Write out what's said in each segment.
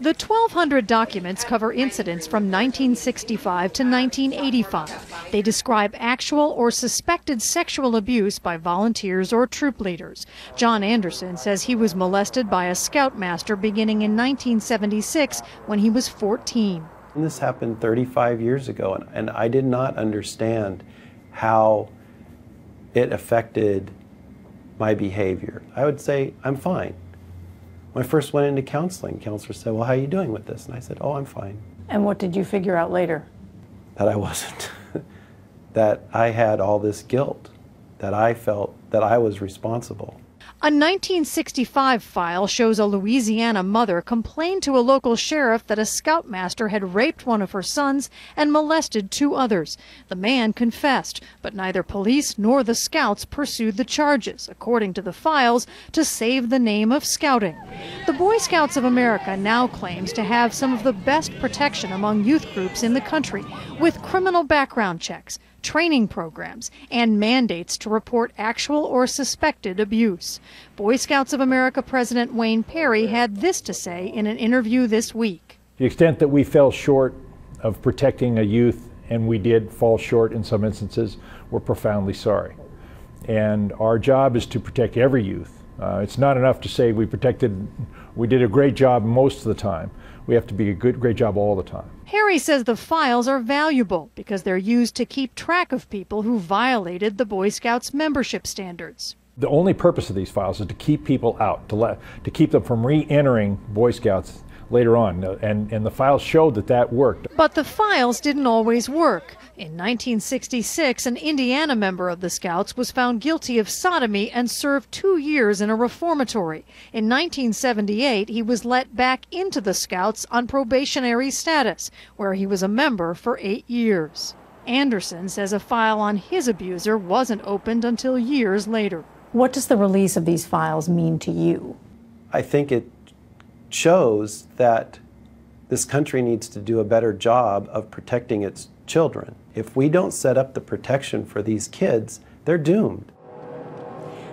The 1,200 documents cover incidents from 1965 to 1985. They describe actual or suspected sexual abuse by volunteers or troop leaders. John Anderson says he was molested by a scoutmaster beginning in 1976 when he was 14. And this happened 35 years ago, and I did not understand how it affected my behavior. I would say, I'm fine. When I first went into counseling, the counselor said, well, how are you doing with this? And I said, oh, I'm fine. And what did you figure out later? That I wasn't. That I had all this guilt, that I felt that I was responsible. A 1965 file shows a Louisiana mother complained to a local sheriff that a scoutmaster had raped one of her sons and molested 2 others. The man confessed, but neither police nor the scouts pursued the charges, according to the files, to save the name of scouting. The Boy Scouts of America now claims to have some of the best protection among youth groups in the country, with criminal background checks, training programs, and mandates to report actual or suspected abuse. Boy Scouts of America President Wayne Perry had this to say in an interview this week. To the extent that we fell short of protecting a youth, and we did fall short in some instances, we're profoundly sorry. And our job is to protect every youth. It's not enough to say we did a great job most of the time. We have to be a great job all the time. Perry says the files are valuable because they're used to keep track of people who violated the Boy Scouts membership standards. The only purpose of these files is to keep people out, to keep them from re-entering Boy Scouts later on, and the files showed that that worked. But the files didn't always work. In 1966, an Indiana member of the Scouts was found guilty of sodomy and served 2 years in a reformatory. In 1978, he was let back into the Scouts on probationary status, where he was a member for 8 years. Anderson says a file on his abuser wasn't opened until years later. What does the release of these files mean to you? I think it shows that this country needs to do a better job of protecting its children. If we don't set up the protection for these kids, they're doomed.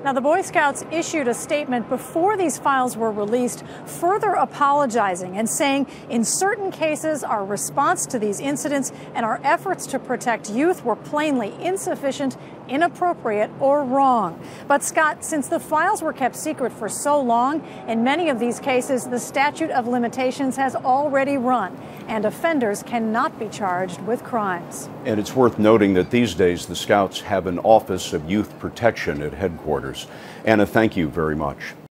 Now, the Boy Scouts issued a statement before these files were released, further apologizing and saying, in certain cases, our response to these incidents and our efforts to protect youth were plainly insufficient, inappropriate, or wrong. But Scott, since the files were kept secret for so long, in many of these cases, the statute of limitations has already run, and offenders cannot be charged with crimes. And it's worth noting that these days the Scouts have an Office of Youth Protection at headquarters. Anna, thank you very much.